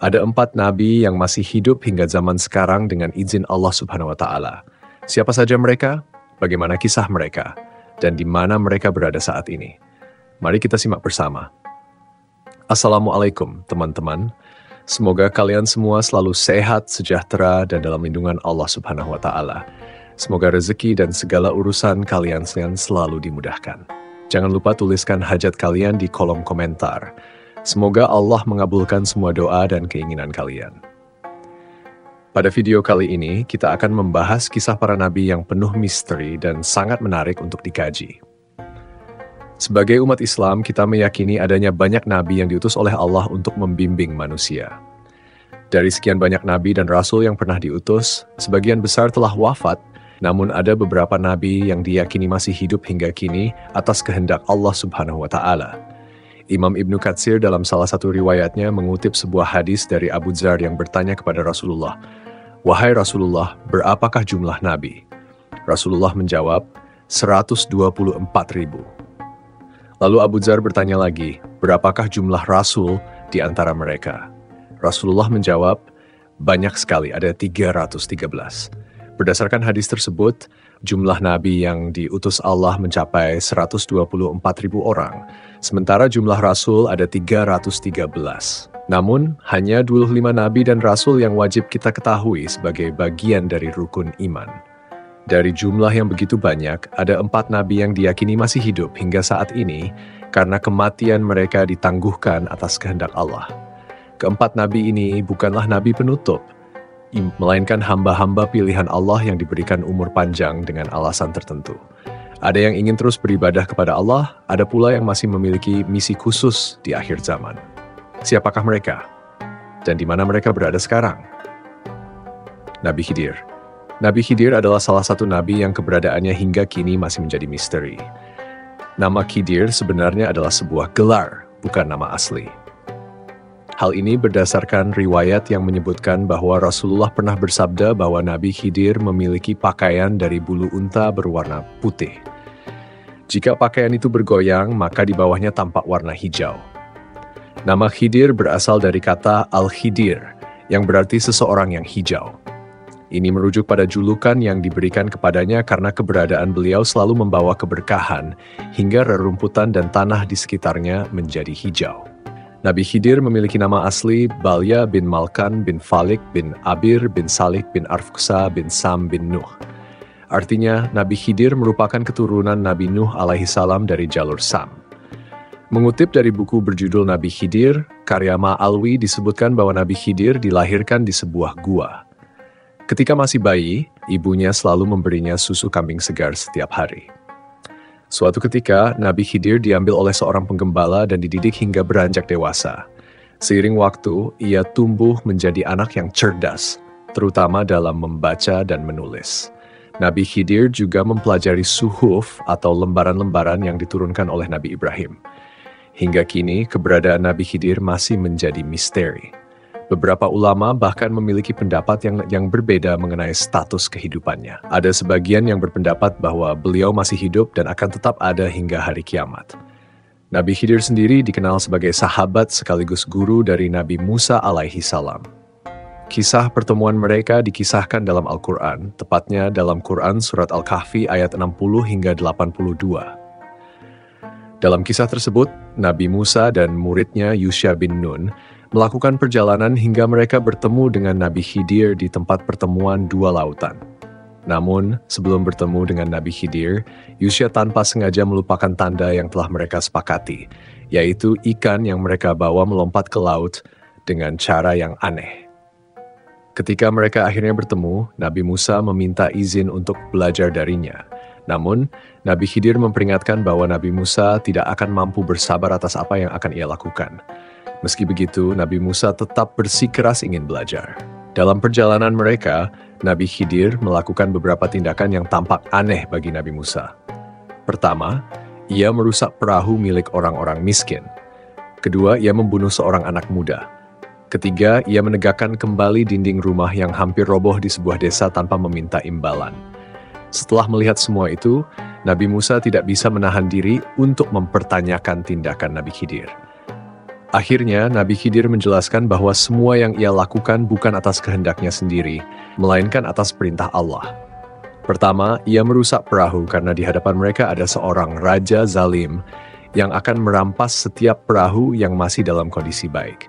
Ada 4 nabi yang masih hidup hingga zaman sekarang dengan izin Allah Subhanahu wa Ta'ala. Siapa saja mereka? Bagaimana kisah mereka? Dan di mana mereka berada saat ini? Mari kita simak bersama. Assalamualaikum teman-teman. Semoga kalian semua selalu sehat, sejahtera, dan dalam lindungan Allah Subhanahu wa Ta'ala. Semoga rezeki dan segala urusan kalian selalu dimudahkan. Jangan lupa tuliskan hajat kalian di kolom komentar. Semoga Allah mengabulkan semua doa dan keinginan kalian. Pada video kali ini, kita akan membahas kisah para nabi yang penuh misteri dan sangat menarik untuk dikaji. Sebagai umat Islam, kita meyakini adanya banyak nabi yang diutus oleh Allah untuk membimbing manusia. Dari sekian banyak nabi dan rasul yang pernah diutus, sebagian besar telah wafat, namun ada beberapa nabi yang diyakini masih hidup hingga kini atas kehendak Allah Subhanahu wa Ta'ala. Imam Ibnu Katsir dalam salah satu riwayatnya mengutip sebuah hadis dari Abu Dzar yang bertanya kepada Rasulullah, "Wahai Rasulullah, berapakah jumlah nabi?" Rasulullah menjawab, 124.000. Lalu Abu Dzar bertanya lagi, "Berapakah jumlah rasul di antara mereka?" Rasulullah menjawab, "Banyak sekali, ada 313. Berdasarkan hadis tersebut, jumlah nabi yang diutus Allah mencapai 124.000 orang, sementara jumlah rasul ada 313. Namun, hanya 25 nabi dan rasul yang wajib kita ketahui sebagai bagian dari rukun iman. Dari jumlah yang begitu banyak, ada 4 nabi yang diyakini masih hidup hingga saat ini karena kematian mereka ditangguhkan atas kehendak Allah. Keempat nabi ini bukanlah nabi penutup, melainkan hamba-hamba pilihan Allah yang diberikan umur panjang dengan alasan tertentu. Ada yang ingin terus beribadah kepada Allah, ada pula yang masih memiliki misi khusus di akhir zaman. Siapakah mereka? Dan di mana mereka berada sekarang? Nabi Khidir. Nabi Khidir adalah salah satu nabi yang keberadaannya hingga kini masih menjadi misteri. Nama Khidir sebenarnya adalah sebuah gelar, bukan nama asli. Hal ini berdasarkan riwayat yang menyebutkan bahwa Rasulullah pernah bersabda bahwa Nabi Khidir memiliki pakaian dari bulu unta berwarna putih. Jika pakaian itu bergoyang, maka di bawahnya tampak warna hijau. Nama Khidir berasal dari kata Al-Khidir, yang berarti seseorang yang hijau. Ini merujuk pada julukan yang diberikan kepadanya karena keberadaan beliau selalu membawa keberkahan, hingga rerumputan dan tanah di sekitarnya menjadi hijau. Nabi Khidir memiliki nama asli Balya bin Malkan bin Falik bin Abir bin Salik bin Arfuksa bin Sam bin Nuh. Artinya, Nabi Khidir merupakan keturunan Nabi Nuh alaihi salam dari jalur Sam. Mengutip dari buku berjudul Nabi Khidir, karya Ma'alwi disebutkan bahwa Nabi Khidir dilahirkan di sebuah gua. Ketika masih bayi, ibunya selalu memberinya susu kambing segar setiap hari. Suatu ketika, Nabi Khidir diambil oleh seorang penggembala dan dididik hingga beranjak dewasa. Seiring waktu, ia tumbuh menjadi anak yang cerdas, terutama dalam membaca dan menulis. Nabi Khidir juga mempelajari suhuf atau lembaran-lembaran yang diturunkan oleh Nabi Ibrahim. Hingga kini, keberadaan Nabi Khidir masih menjadi misteri. Beberapa ulama bahkan memiliki pendapat yang berbeda mengenai status kehidupannya. Ada sebagian yang berpendapat bahwa beliau masih hidup dan akan tetap ada hingga hari kiamat. Nabi Khidir sendiri dikenal sebagai sahabat sekaligus guru dari Nabi Musa alaihi salam. Kisah pertemuan mereka dikisahkan dalam Al-Quran, tepatnya dalam Quran Surat Al-Kahfi ayat 60 hingga 82. Dalam kisah tersebut, Nabi Musa dan muridnya Yusha bin Nun melakukan perjalanan hingga mereka bertemu dengan Nabi Khidir di tempat pertemuan dua lautan. Namun, sebelum bertemu dengan Nabi Khidir, Yusha tanpa sengaja melupakan tanda yang telah mereka sepakati, yaitu ikan yang mereka bawa melompat ke laut dengan cara yang aneh. Ketika mereka akhirnya bertemu, Nabi Musa meminta izin untuk belajar darinya. Namun, Nabi Khidir memperingatkan bahwa Nabi Musa tidak akan mampu bersabar atas apa yang akan ia lakukan. Meski begitu, Nabi Musa tetap bersikeras ingin belajar. Dalam perjalanan mereka, Nabi Khidir melakukan beberapa tindakan yang tampak aneh bagi Nabi Musa. Pertama, ia merusak perahu milik orang-orang miskin. Kedua, ia membunuh seorang anak muda. Ketiga, ia menegakkan kembali dinding rumah yang hampir roboh di sebuah desa tanpa meminta imbalan. Setelah melihat semua itu, Nabi Musa tidak bisa menahan diri untuk mempertanyakan tindakan Nabi Khidir. Akhirnya, Nabi Khidir menjelaskan bahwa semua yang ia lakukan bukan atas kehendaknya sendiri, melainkan atas perintah Allah. Pertama, ia merusak perahu karena di hadapan mereka ada seorang raja zalim yang akan merampas setiap perahu yang masih dalam kondisi baik.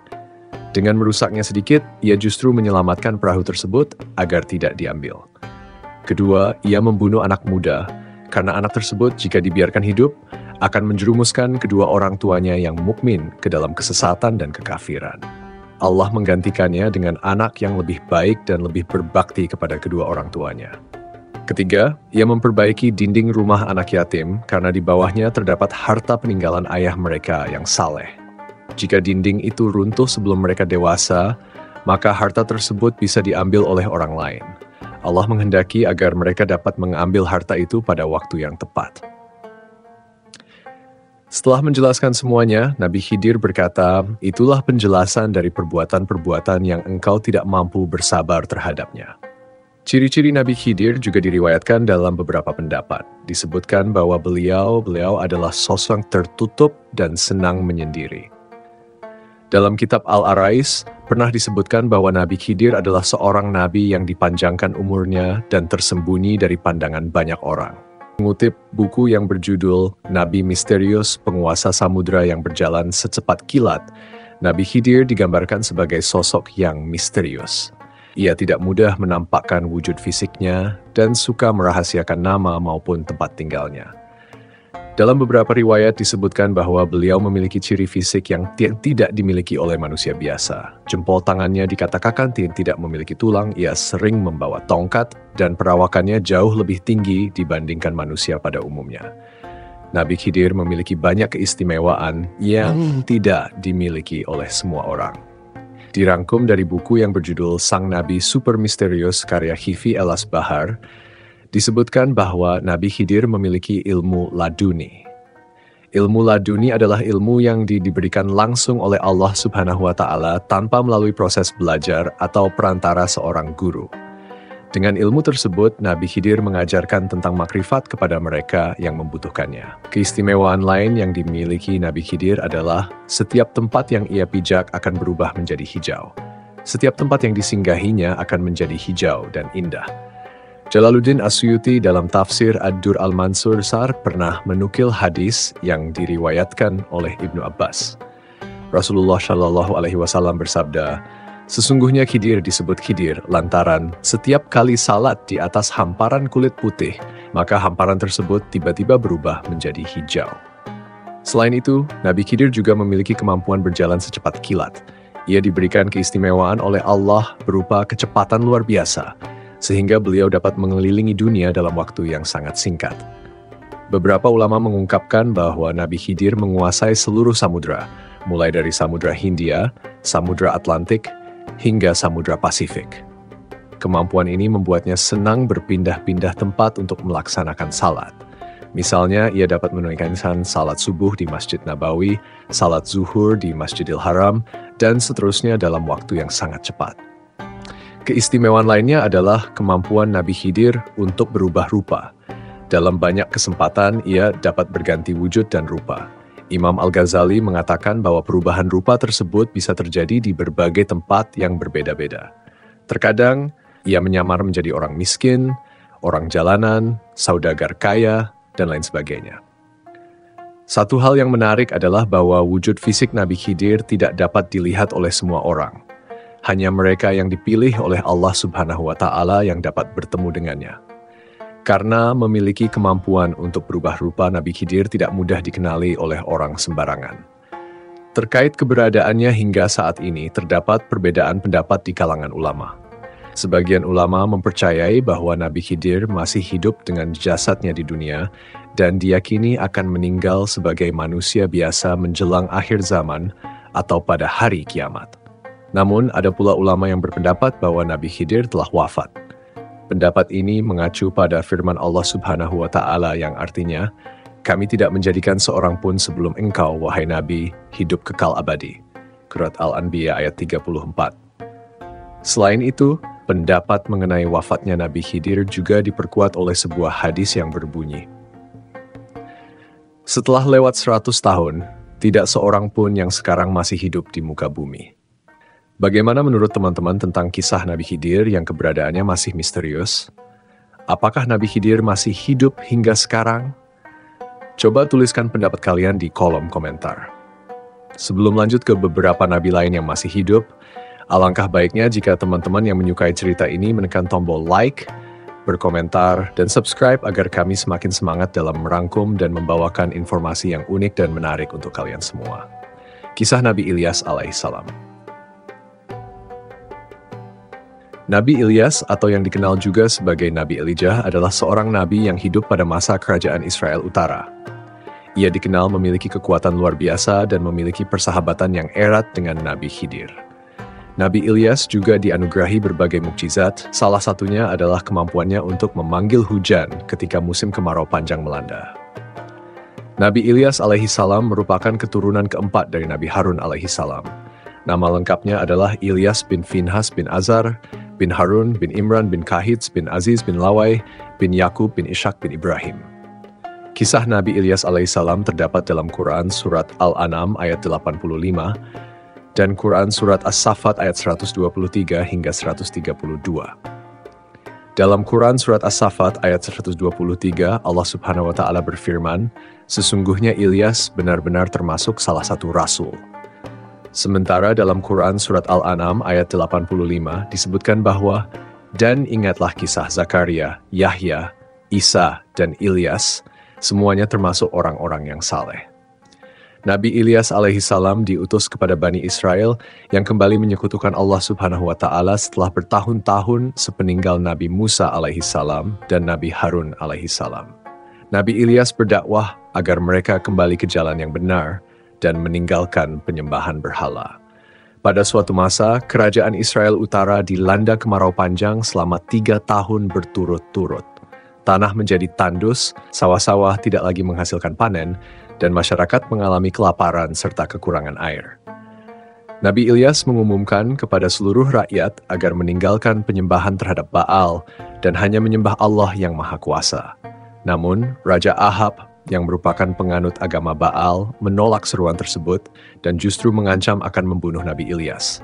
Dengan merusaknya sedikit, ia justru menyelamatkan perahu tersebut agar tidak diambil. Kedua, ia membunuh anak muda, karena anak tersebut jika dibiarkan hidup, akan menjerumuskan kedua orang tuanya yang mukmin ke dalam kesesatan dan kekafiran. Allah menggantikannya dengan anak yang lebih baik dan lebih berbakti kepada kedua orang tuanya. Ketiga, ia memperbaiki dinding rumah anak yatim karena di bawahnya terdapat harta peninggalan ayah mereka yang saleh. Jika dinding itu runtuh sebelum mereka dewasa, maka harta tersebut bisa diambil oleh orang lain. Allah menghendaki agar mereka dapat mengambil harta itu pada waktu yang tepat. Setelah menjelaskan semuanya, Nabi Khidir berkata, "Itulah penjelasan dari perbuatan-perbuatan yang engkau tidak mampu bersabar terhadapnya." Ciri-ciri Nabi Khidir juga diriwayatkan dalam beberapa pendapat. Disebutkan bahwa beliau adalah sosok tertutup dan senang menyendiri. Dalam kitab Al-Arais, pernah disebutkan bahwa Nabi Khidir adalah seorang nabi yang dipanjangkan umurnya dan tersembunyi dari pandangan banyak orang. Mengutip buku yang berjudul Nabi Misterius, Penguasa Samudra yang Berjalan Secepat Kilat, Nabi Khidir digambarkan sebagai sosok yang misterius. Ia tidak mudah menampakkan wujud fisiknya dan suka merahasiakan nama maupun tempat tinggalnya. Dalam beberapa riwayat disebutkan bahwa beliau memiliki ciri fisik yang tidak dimiliki oleh manusia biasa. Jempol tangannya dikatakan tidak memiliki tulang, ia sering membawa tongkat, dan perawakannya jauh lebih tinggi dibandingkan manusia pada umumnya. Nabi Khidir memiliki banyak keistimewaan yang tidak dimiliki oleh semua orang. Dirangkum dari buku yang berjudul Sang Nabi Super Misterius karya Khifi El-Asbahar, disebutkan bahwa Nabi Khidir memiliki ilmu laduni. Ilmu laduni adalah ilmu yang diberikan langsung oleh Allah Subhanahu wa Ta'ala tanpa melalui proses belajar atau perantara seorang guru. Dengan ilmu tersebut, Nabi Khidir mengajarkan tentang makrifat kepada mereka yang membutuhkannya. Keistimewaan lain yang dimiliki Nabi Khidir adalah setiap tempat yang ia pijak akan berubah menjadi hijau. Setiap tempat yang disinggahinya akan menjadi hijau dan indah. Jalaluddin Asyuti dalam tafsir Ad-Dur Al-Mansur Sar pernah menukil hadis yang diriwayatkan oleh Ibnu Abbas. Rasulullah Shallallahu Alaihi Wasallam bersabda, "Sesungguhnya Khidir disebut Khidir lantaran setiap kali salat di atas hamparan kulit putih, maka hamparan tersebut tiba-tiba berubah menjadi hijau." Selain itu, Nabi Khidir juga memiliki kemampuan berjalan secepat kilat. Ia diberikan keistimewaan oleh Allah berupa kecepatan luar biasa, sehingga beliau dapat mengelilingi dunia dalam waktu yang sangat singkat. Beberapa ulama mengungkapkan bahwa Nabi Khidir menguasai seluruh samudra, mulai dari Samudra Hindia, Samudra Atlantik, hingga Samudra Pasifik. Kemampuan ini membuatnya senang berpindah-pindah tempat untuk melaksanakan salat. Misalnya, ia dapat menunaikan salat subuh di Masjid Nabawi, salat zuhur di Masjidil Haram, dan seterusnya dalam waktu yang sangat cepat. Keistimewaan lainnya adalah kemampuan Nabi Khidir untuk berubah rupa. Dalam banyak kesempatan, ia dapat berganti wujud dan rupa. Imam Al-Ghazali mengatakan bahwa perubahan rupa tersebut bisa terjadi di berbagai tempat yang berbeda-beda. Terkadang, ia menyamar menjadi orang miskin, orang jalanan, saudagar kaya, dan lain sebagainya. Satu hal yang menarik adalah bahwa wujud fisik Nabi Khidir tidak dapat dilihat oleh semua orang. Hanya mereka yang dipilih oleh Allah Subhanahu wa Ta'ala yang dapat bertemu dengannya. Karena memiliki kemampuan untuk berubah rupa, Nabi Khidir tidak mudah dikenali oleh orang sembarangan. Terkait keberadaannya hingga saat ini, terdapat perbedaan pendapat di kalangan ulama. Sebagian ulama mempercayai bahwa Nabi Khidir masih hidup dengan jasadnya di dunia dan diyakini akan meninggal sebagai manusia biasa menjelang akhir zaman atau pada hari kiamat. Namun, ada pula ulama yang berpendapat bahwa Nabi Khidir telah wafat. Pendapat ini mengacu pada firman Allah Subhanahu wa Ta'ala yang artinya, "Kami tidak menjadikan seorang pun sebelum engkau, wahai Nabi, hidup kekal abadi." Surat Al-Anbiya ayat 34. Selain itu, pendapat mengenai wafatnya Nabi Khidir juga diperkuat oleh sebuah hadis yang berbunyi, "Setelah lewat 100 tahun, Tidak seorang pun yang sekarang masih hidup di muka bumi. Bagaimana menurut teman-teman tentang kisah Nabi Khidir yang keberadaannya masih misterius? Apakah Nabi Khidir masih hidup hingga sekarang? Coba tuliskan pendapat kalian di kolom komentar. Sebelum lanjut ke beberapa nabi lain yang masih hidup, alangkah baiknya jika teman-teman yang menyukai cerita ini menekan tombol like, berkomentar, dan subscribe agar kami semakin semangat dalam merangkum dan membawakan informasi yang unik dan menarik untuk kalian semua. Kisah Nabi Ilyas alaihissalam. Nabi Ilyas atau yang dikenal juga sebagai Nabi Elijah adalah seorang nabi yang hidup pada masa kerajaan Israel Utara. Ia dikenal memiliki kekuatan luar biasa dan memiliki persahabatan yang erat dengan Nabi Khidir. Nabi Ilyas juga dianugerahi berbagai mukjizat, salah satunya adalah kemampuannya untuk memanggil hujan ketika musim kemarau panjang melanda. Nabi Ilyas alaihissalam merupakan keturunan keempat dari Nabi Harun alaihissalam. Nama lengkapnya adalah Ilyas bin Finhas bin Azar, bin Harun, bin Imran, bin Kahits, bin Aziz, bin Lawai, bin Yakub, bin Ishak, bin Ibrahim. Kisah Nabi Ilyas alaihissalam terdapat dalam Quran Surat Al-An'am ayat 85, dan Quran Surat As-Saffat ayat 123 hingga 132. Dalam Quran Surat As-Saffat ayat 123, Allah Subhanahu wa Ta'ala berfirman, "Sesungguhnya Ilyas benar-benar termasuk salah satu rasul." Sementara dalam Quran Surat Al-An'am ayat 85 disebutkan bahwa, "Dan ingatlah kisah Zakaria, Yahya, Isa, dan Ilyas, semuanya termasuk orang-orang yang saleh." Nabi Ilyas alaihissalam diutus kepada Bani Israel yang kembali menyekutukan Allah Subhanahu wa Ta'ala setelah bertahun-tahun sepeninggal Nabi Musa alaihissalam dan Nabi Harun alaihissalam. Nabi Ilyas berdakwah agar mereka kembali ke jalan yang benar dan meninggalkan penyembahan berhala. Pada suatu masa, kerajaan Israel Utara dilanda kemarau panjang selama 3 tahun berturut-turut. Tanah menjadi tandus, sawah-sawah tidak lagi menghasilkan panen, dan masyarakat mengalami kelaparan serta kekurangan air. Nabi Ilyas mengumumkan kepada seluruh rakyat agar meninggalkan penyembahan terhadap Baal dan hanya menyembah Allah yang Maha Kuasa. Namun, Raja Ahab yang merupakan penganut agama Baal menolak seruan tersebut dan justru mengancam akan membunuh Nabi Ilyas.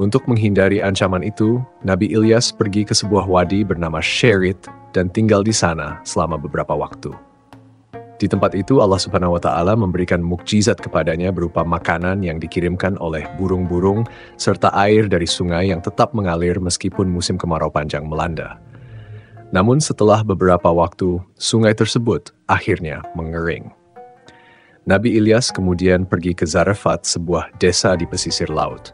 Untuk menghindari ancaman itu, Nabi Ilyas pergi ke sebuah wadi bernama Sherit dan tinggal di sana selama beberapa waktu. Di tempat itu Allah Subhanahu wa Ta'ala memberikan mukjizat kepadanya berupa makanan yang dikirimkan oleh burung-burung serta air dari sungai yang tetap mengalir meskipun musim kemarau panjang melanda. Namun setelah beberapa waktu, sungai tersebut akhirnya mengering. Nabi Ilyas kemudian pergi ke Zarefat, sebuah desa di pesisir laut.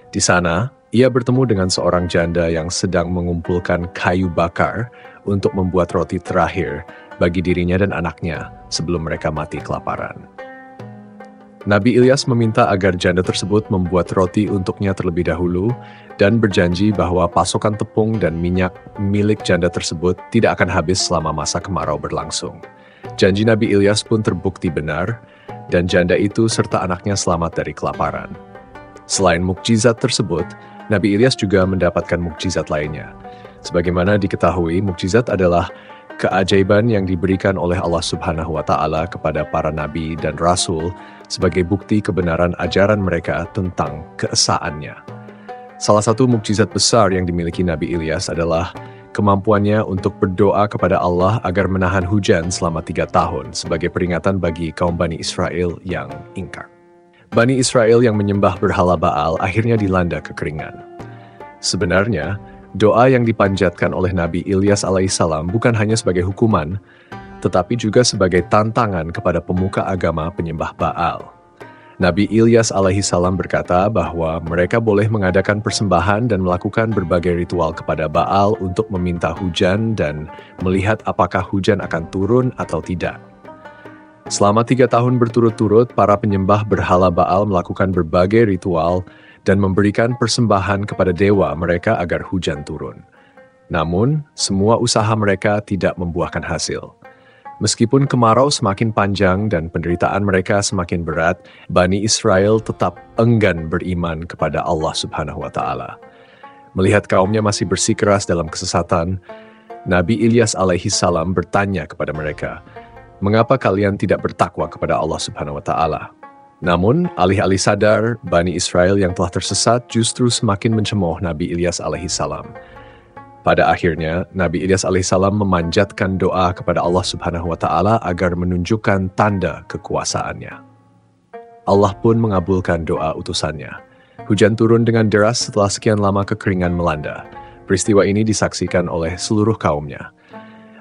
Di sana, ia bertemu dengan seorang janda yang sedang mengumpulkan kayu bakar untuk membuat roti terakhir bagi dirinya dan anaknya sebelum mereka mati kelaparan. Nabi Ilyas meminta agar janda tersebut membuat roti untuknya terlebih dahulu dan berjanji bahwa pasokan tepung dan minyak milik janda tersebut tidak akan habis selama masa kemarau berlangsung. Janji Nabi Ilyas pun terbukti benar dan janda itu serta anaknya selamat dari kelaparan. Selain mukjizat tersebut, Nabi Ilyas juga mendapatkan mukjizat lainnya. Sebagaimana diketahui, mukjizat adalah keajaiban yang diberikan oleh Allah Subhanahu wa Ta'ala kepada para nabi dan rasul sebagai bukti kebenaran ajaran mereka tentang keesaannya. Salah satu mukjizat besar yang dimiliki Nabi Ilyas adalah kemampuannya untuk berdoa kepada Allah agar menahan hujan selama 3 tahun sebagai peringatan bagi kaum Bani Israel yang ingkar. Bani Israel yang menyembah berhala Baal akhirnya dilanda kekeringan. Sebenarnya, doa yang dipanjatkan oleh Nabi Ilyas alaihissalam bukan hanya sebagai hukuman, tetapi juga sebagai tantangan kepada pemuka agama penyembah Baal. Nabi Ilyas alaihissalam berkata bahwa mereka boleh mengadakan persembahan dan melakukan berbagai ritual kepada Baal untuk meminta hujan dan melihat apakah hujan akan turun atau tidak. Selama 3 tahun berturut-turut, para penyembah berhala Baal melakukan berbagai ritual dan memberikan persembahan kepada dewa mereka agar hujan turun. Namun, semua usaha mereka tidak membuahkan hasil. Meskipun kemarau semakin panjang dan penderitaan mereka semakin berat, Bani Israel tetap enggan beriman kepada Allah Subhanahu wa Ta'ala. Melihat kaumnya masih bersikeras dalam kesesatan, Nabi Ilyas alaihissalam bertanya kepada mereka, "Mengapa kalian tidak bertakwa kepada Allah Subhanahu wa Ta'ala?" Namun, alih-alih sadar, Bani Israel yang telah tersesat justru semakin mencemooh Nabi Ilyas alaihissalam. Pada akhirnya, Nabi Ilyas alaihissalam memanjatkan doa kepada Allah Subhanahu wa Ta'ala agar menunjukkan tanda kekuasaannya. Allah pun mengabulkan doa utusannya. Hujan turun dengan deras setelah sekian lama kekeringan melanda. Peristiwa ini disaksikan oleh seluruh kaumnya.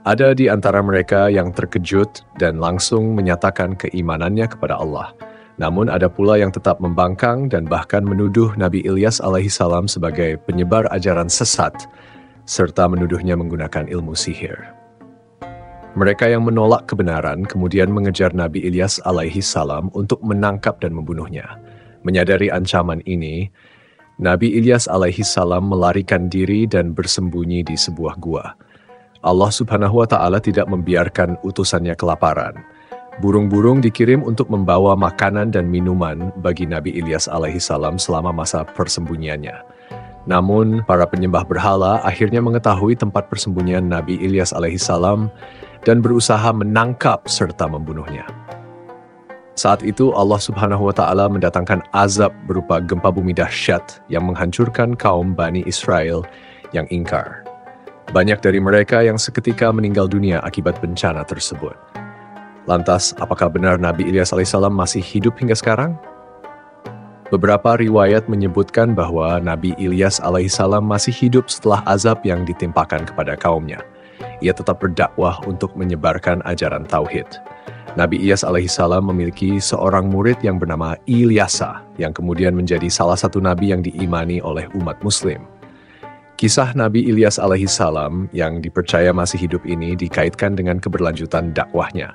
Ada di antara mereka yang terkejut dan langsung menyatakan keimanannya kepada Allah. Namun ada pula yang tetap membangkang dan bahkan menuduh Nabi Ilyas alaihissalam sebagai penyebar ajaran sesat, serta menuduhnya menggunakan ilmu sihir. Mereka yang menolak kebenaran kemudian mengejar Nabi Ilyas alaihissalam untuk menangkap dan membunuhnya. Menyadari ancaman ini, Nabi Ilyas alaihissalam melarikan diri dan bersembunyi di sebuah gua. Allah Subhanahu wa Ta'ala tidak membiarkan utusannya kelaparan. Burung-burung dikirim untuk membawa makanan dan minuman bagi Nabi Ilyas alaihissalam selama masa persembunyiannya. Namun, para penyembah berhala akhirnya mengetahui tempat persembunyian Nabi Ilyas alaihissalam dan berusaha menangkap serta membunuhnya. Saat itu Allah Subhanahu wa Ta'ala mendatangkan azab berupa gempa bumi dahsyat yang menghancurkan kaum Bani Israel yang ingkar. Banyak dari mereka yang seketika meninggal dunia akibat bencana tersebut. Lantas, apakah benar Nabi Ilyas alaihissalam masih hidup hingga sekarang? Beberapa riwayat menyebutkan bahwa Nabi Ilyas alaihissalam masih hidup setelah azab yang ditimpakan kepada kaumnya. Ia tetap berdakwah untuk menyebarkan ajaran tauhid. Nabi Ilyas alaihissalam memiliki seorang murid yang bernama Ilyasa, yang kemudian menjadi salah satu nabi yang diimani oleh umat muslim. Kisah Nabi Ilyas alaihissalam yang dipercaya masih hidup ini dikaitkan dengan keberlanjutan dakwahnya.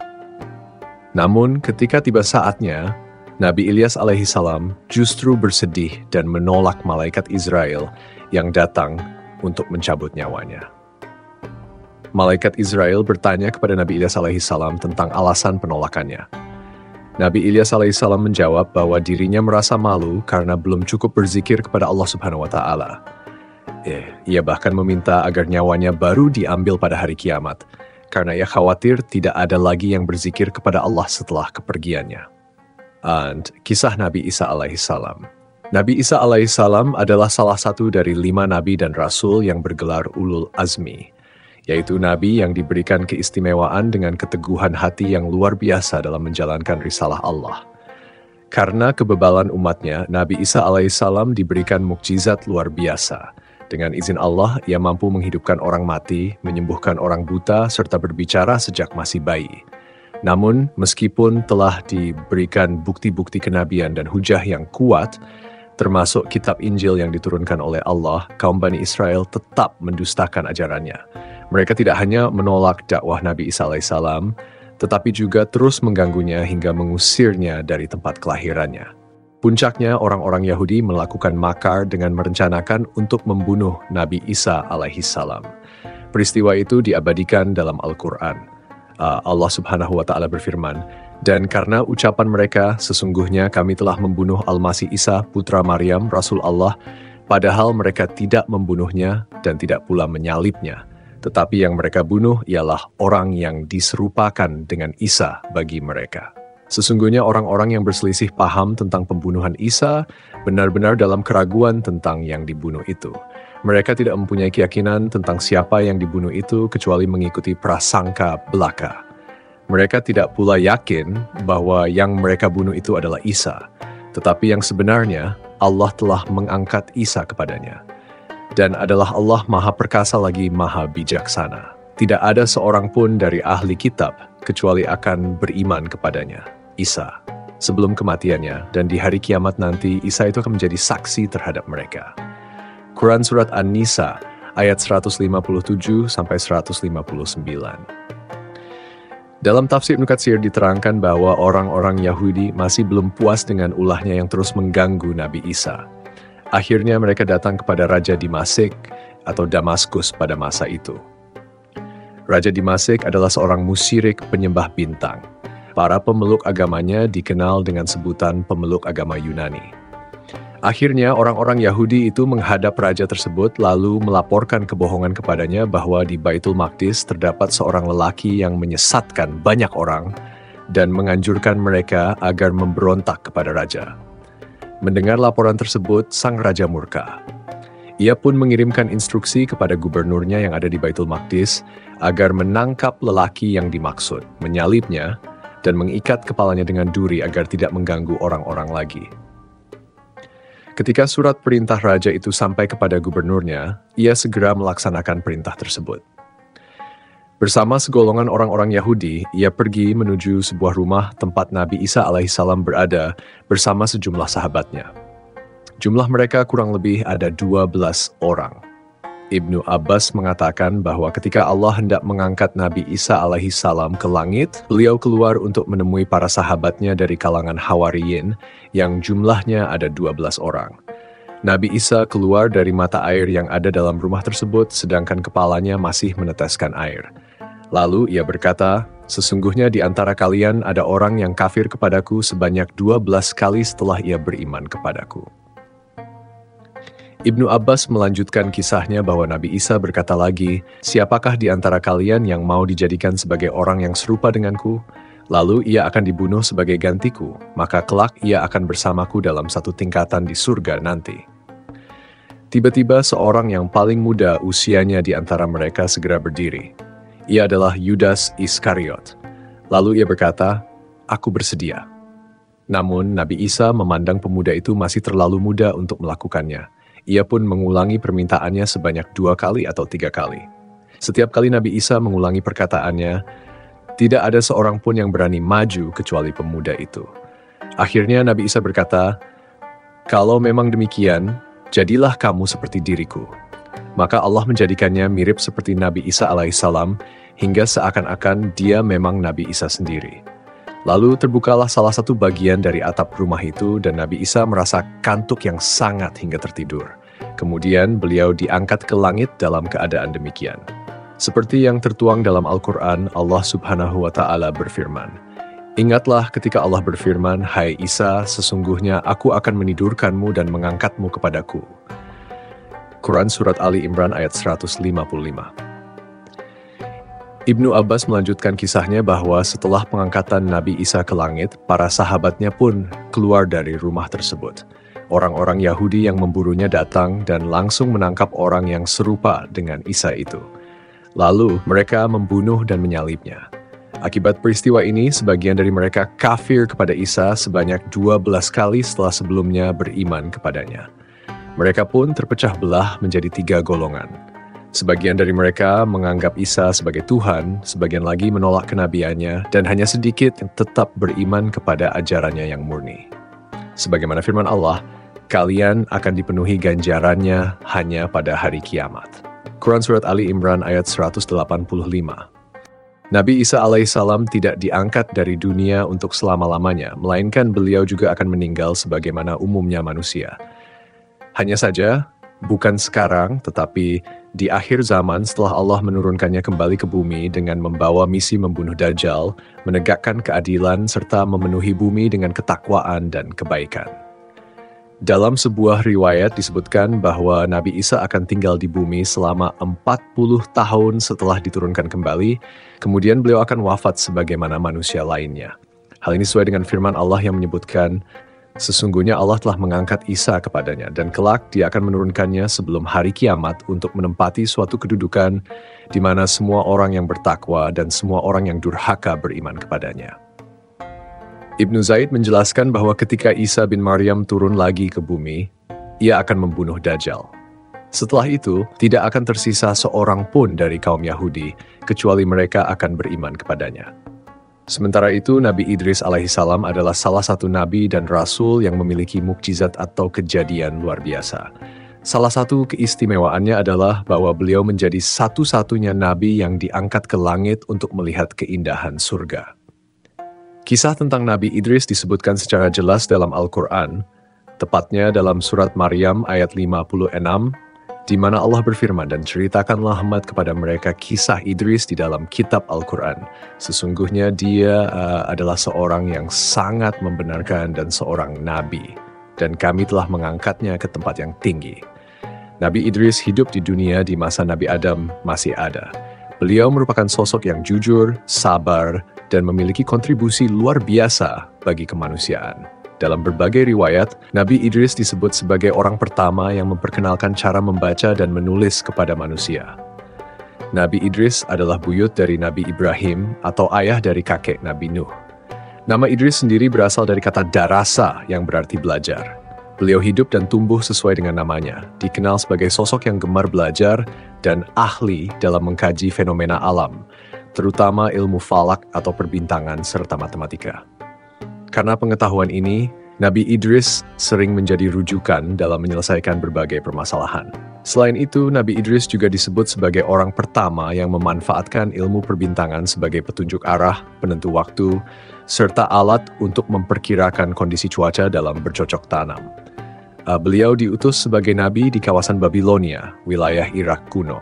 Namun, ketika tiba saatnya, Nabi Ilyas alaihissalam justru bersedih dan menolak malaikat Israel yang datang untuk mencabut nyawanya. Malaikat Israel bertanya kepada Nabi Ilyas alaihissalam tentang alasan penolakannya. Nabi Ilyas alaihissalam menjawab bahwa dirinya merasa malu karena belum cukup berzikir kepada Allah Subhanahu wa Ta'ala. Ia bahkan meminta agar nyawanya baru diambil pada hari kiamat, karena ia khawatir tidak ada lagi yang berzikir kepada Allah setelah kepergiannya. And kisah Nabi Isa alaihissalam. Nabi Isa alaihissalam adalah salah satu dari 5 nabi dan rasul yang bergelar Ulul Azmi, yaitu nabi yang diberikan keistimewaan dengan keteguhan hati yang luar biasa dalam menjalankan risalah Allah. Karena kebebalan umatnya, Nabi Isa alaihissalam diberikan mukjizat luar biasa. Dengan izin Allah, ia mampu menghidupkan orang mati, menyembuhkan orang buta, serta berbicara sejak masih bayi. Namun, meskipun telah diberikan bukti-bukti kenabian dan hujah yang kuat, termasuk kitab Injil yang diturunkan oleh Allah, kaum Bani Israel tetap mendustakan ajarannya. Mereka tidak hanya menolak dakwah Nabi Isa alaihissalam, tetapi juga terus mengganggunya hingga mengusirnya dari tempat kelahirannya. Puncaknya, orang-orang Yahudi melakukan makar dengan merencanakan untuk membunuh Nabi Isa alaihissalam. Peristiwa itu diabadikan dalam Al-Quran. Allah Subhanahu wa Ta'ala berfirman, "Dan karena ucapan mereka, sesungguhnya kami telah membunuh Al-Masih Isa, putra Maryam, Rasul Allah, padahal mereka tidak membunuhnya dan tidak pula menyalibnya. Tetapi yang mereka bunuh ialah orang yang diserupakan dengan Isa bagi mereka." Sesungguhnya orang-orang yang berselisih paham tentang pembunuhan Isa benar-benar dalam keraguan tentang yang dibunuh itu. Mereka tidak mempunyai keyakinan tentang siapa yang dibunuh itu kecuali mengikuti prasangka belaka. Mereka tidak pula yakin bahwa yang mereka bunuh itu adalah Isa, tetapi yang sebenarnya Allah telah mengangkat Isa kepadanya. Dan adalah Allah Maha Perkasa lagi Maha Bijaksana. Tidak ada seorang pun dari ahli kitab kecuali akan beriman kepadanya, Isa, sebelum kematiannya, dan di hari kiamat nanti Isa itu akan menjadi saksi terhadap mereka. Quran Surat An-Nisa, ayat 157-159. Dalam tafsir Ibnu Katsir diterangkan bahwa orang-orang Yahudi masih belum puas dengan ulahnya yang terus mengganggu Nabi Isa. Akhirnya mereka datang kepada Raja Damasik atau Damaskus pada masa itu. Raja Damasik adalah seorang musyirik penyembah bintang. Para pemeluk agamanya dikenal dengan sebutan pemeluk agama Yunani. Akhirnya orang-orang Yahudi itu menghadap raja tersebut lalu melaporkan kebohongan kepadanya bahwa di Baitul Maqdis terdapat seorang lelaki yang menyesatkan banyak orang dan menganjurkan mereka agar memberontak kepada raja. Mendengar laporan tersebut, sang raja murka. Ia pun mengirimkan instruksi kepada gubernurnya yang ada di Baitul Maqdis agar menangkap lelaki yang dimaksud, menyalibnya, dan mengikat kepalanya dengan duri agar tidak mengganggu orang-orang lagi. Ketika surat perintah raja itu sampai kepada gubernurnya, ia segera melaksanakan perintah tersebut. Bersama segolongan orang-orang Yahudi, ia pergi menuju sebuah rumah tempat Nabi Isa alaihissalam berada bersama sejumlah sahabatnya. Jumlah mereka kurang lebih ada 12 orang. Ibnu Abbas mengatakan bahwa ketika Allah hendak mengangkat Nabi Isa alaihissalam ke langit, beliau keluar untuk menemui para sahabatnya dari kalangan Hawariyin yang jumlahnya ada 12 orang. Nabi Isa keluar dari mata air yang ada dalam rumah tersebut sedangkan kepalanya masih meneteskan air. Lalu ia berkata, "Sesungguhnya di antara kalian ada orang yang kafir kepadaku sebanyak 12 kali setelah ia beriman kepadaku." Ibnu Abbas melanjutkan kisahnya bahwa Nabi Isa berkata lagi, "Siapakah di antara kalian yang mau dijadikan sebagai orang yang serupa denganku? Lalu ia akan dibunuh sebagai gantiku, maka kelak ia akan bersamaku dalam satu tingkatan di surga nanti." Tiba-tiba seorang yang paling muda usianya di antara mereka segera berdiri. Ia adalah Yudas Iskariot. Lalu ia berkata, "Aku bersedia." Namun Nabi Isa memandang pemuda itu masih terlalu muda untuk melakukannya. Ia pun mengulangi permintaannya sebanyak 2 kali atau 3 kali. Setiap kali Nabi Isa mengulangi perkataannya, tidak ada seorang pun yang berani maju kecuali pemuda itu. Akhirnya Nabi Isa berkata, "Kalau memang demikian, jadilah kamu seperti diriku." Maka Allah menjadikannya mirip seperti Nabi Isa alaihissalam hingga seakan-akan dia memang Nabi Isa sendiri. Lalu terbukalah salah satu bagian dari atap rumah itu dan Nabi Isa merasa kantuk yang sangat hingga tertidur. Kemudian beliau diangkat ke langit dalam keadaan demikian. Seperti yang tertuang dalam Al-Quran, Allah Subhanahu wa Ta'ala berfirman, "Ingatlah ketika Allah berfirman, 'Hai Isa, sesungguhnya aku akan menidurkanmu dan mengangkatmu kepadaku.'" Quran Surat Ali Imran ayat 155. Ibnu Abbas melanjutkan kisahnya bahwa setelah pengangkatan Nabi Isa ke langit, para sahabatnya pun keluar dari rumah tersebut. Orang-orang Yahudi yang memburunya datang dan langsung menangkap orang yang serupa dengan Isa itu. Lalu mereka membunuh dan menyalibnya. Akibat peristiwa ini, sebagian dari mereka kafir kepada Isa sebanyak 12 kali setelah sebelumnya beriman kepadanya. Mereka pun terpecah belah menjadi 3 golongan. Sebagian dari mereka menganggap Isa sebagai Tuhan, sebagian lagi menolak kenabiannya, dan hanya sedikit yang tetap beriman kepada ajarannya yang murni. Sebagaimana firman Allah, "Kalian akan dipenuhi ganjarannya hanya pada hari kiamat." Quran Surat Ali Imran ayat 185. Nabi Isa alaihissalam tidak diangkat dari dunia untuk selama-lamanya, melainkan beliau juga akan meninggal sebagaimana umumnya manusia. Hanya saja, bukan sekarang, tetapi di akhir zaman setelah Allah menurunkannya kembali ke bumi dengan membawa misi membunuh Dajjal, menegakkan keadilan, serta memenuhi bumi dengan ketakwaan dan kebaikan. Dalam sebuah riwayat disebutkan bahwa Nabi Isa akan tinggal di bumi selama 40 tahun setelah diturunkan kembali, kemudian beliau akan wafat sebagaimana manusia lainnya. Hal ini sesuai dengan firman Allah yang menyebutkan, "Sesungguhnya Allah telah mengangkat Isa kepadanya, dan kelak dia akan menurunkannya sebelum hari kiamat untuk menempati suatu kedudukan di mana semua orang yang bertakwa dan semua orang yang durhaka beriman kepadanya." Ibnu Zaid menjelaskan bahwa ketika Isa bin Maryam turun lagi ke bumi, ia akan membunuh Dajjal. Setelah itu, tidak akan tersisa seorang pun dari kaum Yahudi, kecuali mereka akan beriman kepadanya. Sementara itu, Nabi Idris alaihissalam adalah salah satu nabi dan rasul yang memiliki mukjizat atau kejadian luar biasa. Salah satu keistimewaannya adalah bahwa beliau menjadi satu-satunya nabi yang diangkat ke langit untuk melihat keindahan surga. Kisah tentang Nabi Idris disebutkan secara jelas dalam Al-Quran, tepatnya dalam surat Maryam ayat 56, di mana Allah berfirman, "Dan ceritakanlah Muhammad kepada mereka kisah Idris di dalam kitab Al-Quran. Sesungguhnya dia adalah seorang yang sangat membenarkan dan seorang nabi, dan kami telah mengangkatnya ke tempat yang tinggi." Nabi Idris hidup di dunia di masa Nabi Adam masih ada. Beliau merupakan sosok yang jujur, sabar, dan memiliki kontribusi luar biasa bagi kemanusiaan. Dalam berbagai riwayat, Nabi Idris disebut sebagai orang pertama yang memperkenalkan cara membaca dan menulis kepada manusia. Nabi Idris adalah buyut dari Nabi Ibrahim atau ayah dari kakek Nabi Nuh. Nama Idris sendiri berasal dari kata darasa yang berarti belajar. Beliau hidup dan tumbuh sesuai dengan namanya, dikenal sebagai sosok yang gemar belajar dan ahli dalam mengkaji fenomena alam, terutama ilmu falak atau perbintangan serta matematika. Karena pengetahuan ini, Nabi Idris sering menjadi rujukan dalam menyelesaikan berbagai permasalahan. Selain itu, Nabi Idris juga disebut sebagai orang pertama yang memanfaatkan ilmu perbintangan sebagai petunjuk arah, penentu waktu, serta alat untuk memperkirakan kondisi cuaca dalam bercocok tanam. Beliau diutus sebagai nabi di kawasan Babilonia, wilayah Irak kuno.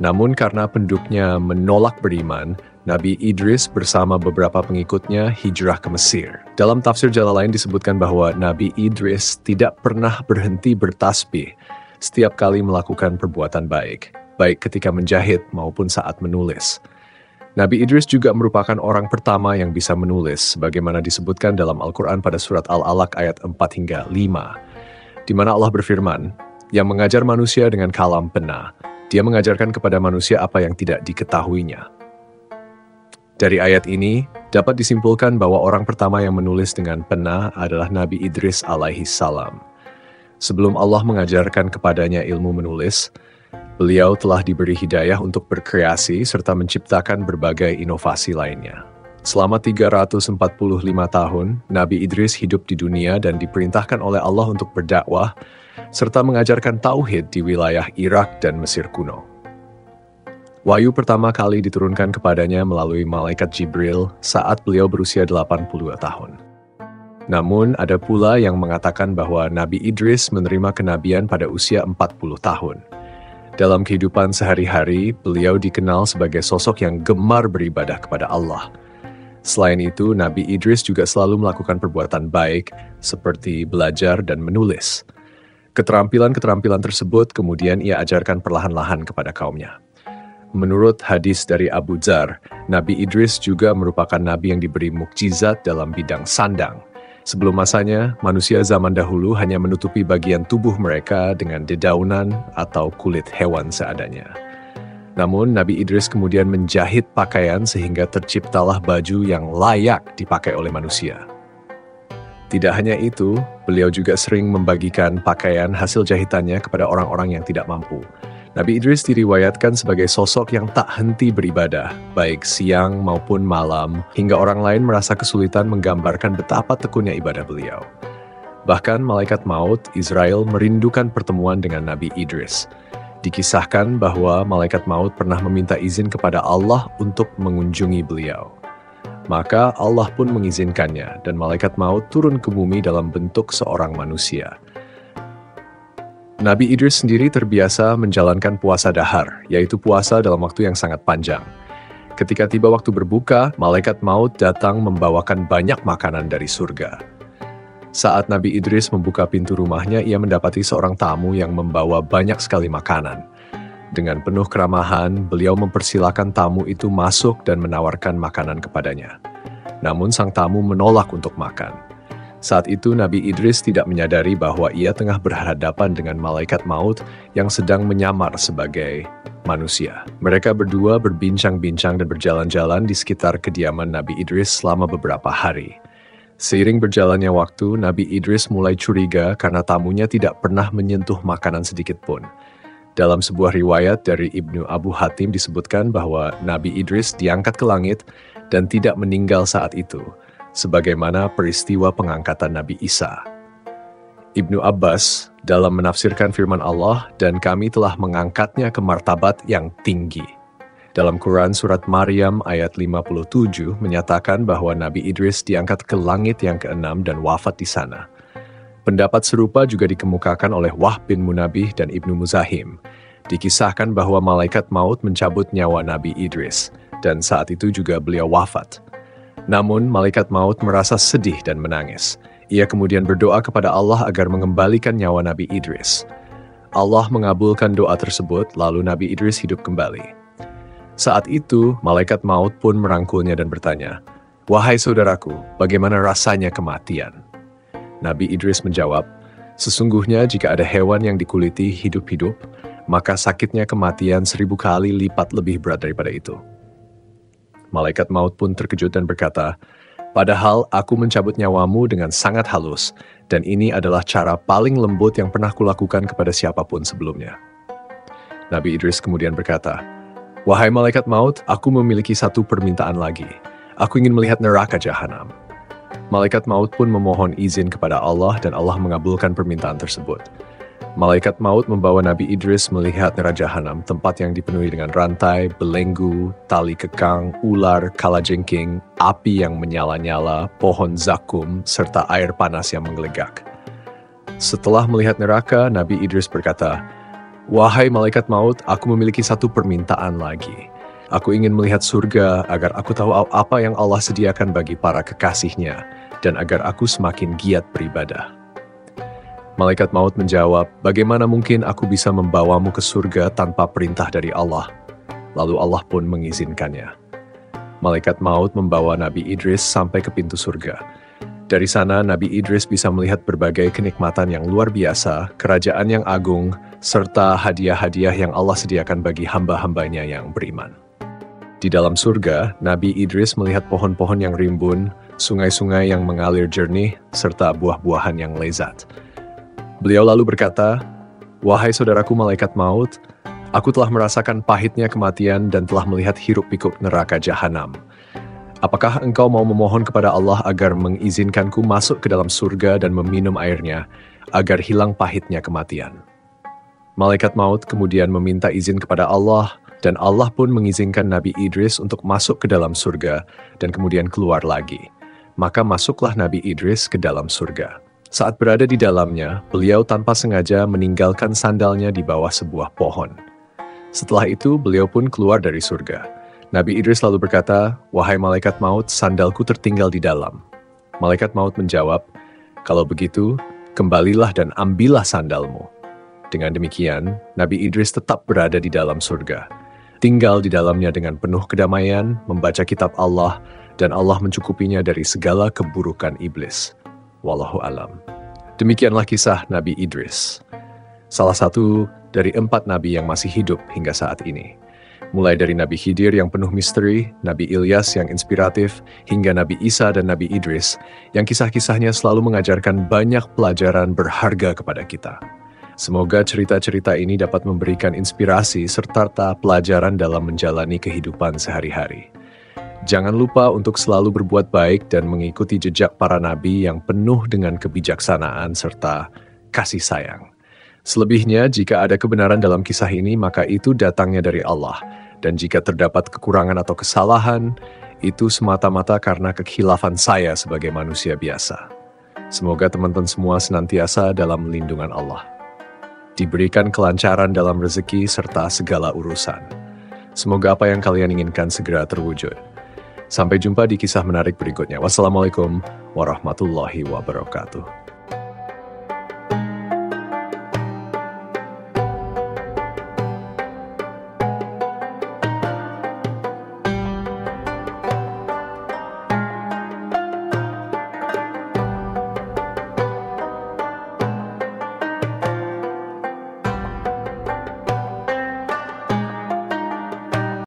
Namun karena penduduknya menolak beriman, Nabi Idris bersama beberapa pengikutnya hijrah ke Mesir. Dalam tafsir Jalalain disebutkan bahwa Nabi Idris tidak pernah berhenti bertasbih setiap kali melakukan perbuatan baik ketika menjahit maupun saat menulis. Nabi Idris juga merupakan orang pertama yang bisa menulis, sebagaimana disebutkan dalam Al-Quran pada surat Al-Alaq ayat 4 hingga 5, di mana Allah berfirman, yang mengajar manusia dengan kalam pena, dia mengajarkan kepada manusia apa yang tidak diketahuinya. Dari ayat ini, dapat disimpulkan bahwa orang pertama yang menulis dengan pena adalah Nabi Idris alaihi salam. Sebelum Allah mengajarkan kepadanya ilmu menulis, beliau telah diberi hidayah untuk berkreasi serta menciptakan berbagai inovasi lainnya. Selama 345 tahun, Nabi Idris hidup di dunia dan diperintahkan oleh Allah untuk berdakwah, serta mengajarkan tauhid di wilayah Irak dan Mesir kuno. Wahyu pertama kali diturunkan kepadanya melalui malaikat Jibril saat beliau berusia 82 tahun. Namun, ada pula yang mengatakan bahwa Nabi Idris menerima kenabian pada usia 40 tahun. Dalam kehidupan sehari-hari, beliau dikenal sebagai sosok yang gemar beribadah kepada Allah. Selain itu, Nabi Idris juga selalu melakukan perbuatan baik, seperti belajar dan menulis. Keterampilan-keterampilan tersebut kemudian ia ajarkan perlahan-lahan kepada kaumnya. Menurut hadis dari Abu Dzar, Nabi Idris juga merupakan nabi yang diberi mukjizat dalam bidang sandang. Sebelum masanya, manusia zaman dahulu hanya menutupi bagian tubuh mereka dengan dedaunan atau kulit hewan seadanya. Namun, Nabi Idris kemudian menjahit pakaian sehingga terciptalah baju yang layak dipakai oleh manusia. Tidak hanya itu, beliau juga sering membagikan pakaian hasil jahitannya kepada orang-orang yang tidak mampu. Nabi Idris diriwayatkan sebagai sosok yang tak henti beribadah, baik siang maupun malam, hingga orang lain merasa kesulitan menggambarkan betapa tekunnya ibadah beliau. Bahkan malaikat maut, Israel, merindukan pertemuan dengan Nabi Idris. Dikisahkan bahwa malaikat maut pernah meminta izin kepada Allah untuk mengunjungi beliau. Maka Allah pun mengizinkannya, dan malaikat maut turun ke bumi dalam bentuk seorang manusia. Nabi Idris sendiri terbiasa menjalankan puasa dahar, yaitu puasa dalam waktu yang sangat panjang. Ketika tiba waktu berbuka, malaikat maut datang membawakan banyak makanan dari surga. Saat Nabi Idris membuka pintu rumahnya, ia mendapati seorang tamu yang membawa banyak sekali makanan. Dengan penuh keramahan, beliau mempersilakan tamu itu masuk dan menawarkan makanan kepadanya. Namun sang tamu menolak untuk makan. Saat itu Nabi Idris tidak menyadari bahwa ia tengah berhadapan dengan malaikat maut yang sedang menyamar sebagai manusia. Mereka berdua berbincang-bincang dan berjalan-jalan di sekitar kediaman Nabi Idris selama beberapa hari. Seiring berjalannya waktu, Nabi Idris mulai curiga karena tamunya tidak pernah menyentuh makanan sedikit pun. Dalam sebuah riwayat dari Ibnu Abu Hatim disebutkan bahwa Nabi Idris diangkat ke langit dan tidak meninggal saat itu, sebagaimana peristiwa pengangkatan Nabi Isa. Ibnu Abbas dalam menafsirkan firman Allah, dan kami telah mengangkatnya ke martabat yang tinggi. Dalam Quran Surat Maryam ayat 57 menyatakan bahwa Nabi Idris diangkat ke langit yang ke-6 dan wafat di sana. Pendapat serupa juga dikemukakan oleh Wahb bin Munabih dan Ibnu Muzahim. Dikisahkan bahwa malaikat maut mencabut nyawa Nabi Idris, dan saat itu juga beliau wafat. Namun, malaikat maut merasa sedih dan menangis. Ia kemudian berdoa kepada Allah agar mengembalikan nyawa Nabi Idris. Allah mengabulkan doa tersebut, lalu Nabi Idris hidup kembali. Saat itu, malaikat maut pun merangkulnya dan bertanya, "Wahai saudaraku, bagaimana rasanya kematian?" Nabi Idris menjawab, "Sesungguhnya jika ada hewan yang dikuliti hidup-hidup, maka sakitnya kematian 1000 kali lipat lebih berat daripada itu." Malaikat maut pun terkejut dan berkata, "Padahal aku mencabut nyawamu dengan sangat halus, dan ini adalah cara paling lembut yang pernah kulakukan kepada siapapun sebelumnya." Nabi Idris kemudian berkata, "Wahai malaikat maut, aku memiliki satu permintaan lagi. Aku ingin melihat neraka jahanam." Malaikat maut pun memohon izin kepada Allah dan Allah mengabulkan permintaan tersebut. Malaikat maut membawa Nabi Idris melihat neraka jahanam, tempat yang dipenuhi dengan rantai, belenggu, tali kekang, ular, kalajengking, api yang menyala-nyala, pohon zakum, serta air panas yang menggelegak. Setelah melihat neraka, Nabi Idris berkata, "Wahai malaikat maut, aku memiliki satu permintaan lagi. Aku ingin melihat surga agar aku tahu apa yang Allah sediakan bagi para kekasihnya, dan agar aku semakin giat beribadah." Malaikat maut menjawab, "Bagaimana mungkin aku bisa membawamu ke surga tanpa perintah dari Allah?" Lalu Allah pun mengizinkannya. Malaikat maut membawa Nabi Idris sampai ke pintu surga. Dari sana, Nabi Idris bisa melihat berbagai kenikmatan yang luar biasa, kerajaan yang agung, serta hadiah-hadiah yang Allah sediakan bagi hamba-hambanya yang beriman. Di dalam surga, Nabi Idris melihat pohon-pohon yang rimbun, sungai-sungai yang mengalir jernih, serta buah-buahan yang lezat. Beliau lalu berkata, "Wahai saudaraku malaikat maut, aku telah merasakan pahitnya kematian dan telah melihat hiruk-pikuk neraka jahanam. Apakah engkau mau memohon kepada Allah agar mengizinkanku masuk ke dalam surga dan meminum airnya, agar hilang pahitnya kematian?" Malaikat maut kemudian meminta izin kepada Allah, dan Allah pun mengizinkan Nabi Idris untuk masuk ke dalam surga dan kemudian keluar lagi. Maka masuklah Nabi Idris ke dalam surga. Saat berada di dalamnya, beliau tanpa sengaja meninggalkan sandalnya di bawah sebuah pohon. Setelah itu, beliau pun keluar dari surga. Nabi Idris lalu berkata, "Wahai malaikat maut, sandalku tertinggal di dalam." Malaikat maut menjawab, "Kalau begitu, kembalilah dan ambillah sandalmu." Dengan demikian, Nabi Idris tetap berada di dalam surga. Tinggal di dalamnya dengan penuh kedamaian, membaca kitab Allah, dan Allah mencukupinya dari segala keburukan iblis. Wallahu alam. Demikianlah kisah Nabi Idris, salah satu dari 4 nabi yang masih hidup hingga saat ini. Mulai dari Nabi Khidir yang penuh misteri, Nabi Ilyas yang inspiratif, hingga Nabi Isa dan Nabi Idris, yang kisah-kisahnya selalu mengajarkan banyak pelajaran berharga kepada kita. Semoga cerita-cerita ini dapat memberikan inspirasi serta pelajaran dalam menjalani kehidupan sehari-hari. Jangan lupa untuk selalu berbuat baik dan mengikuti jejak para nabi yang penuh dengan kebijaksanaan serta kasih sayang. Selebihnya, jika ada kebenaran dalam kisah ini, maka itu datangnya dari Allah. Dan jika terdapat kekurangan atau kesalahan, itu semata-mata karena kekhilafan saya sebagai manusia biasa. Semoga teman-teman semua senantiasa dalam lindungan Allah. Diberikan kelancaran dalam rezeki serta segala urusan. Semoga apa yang kalian inginkan segera terwujud. Sampai jumpa di kisah menarik berikutnya. Wassalamualaikum warahmatullahi wabarakatuh.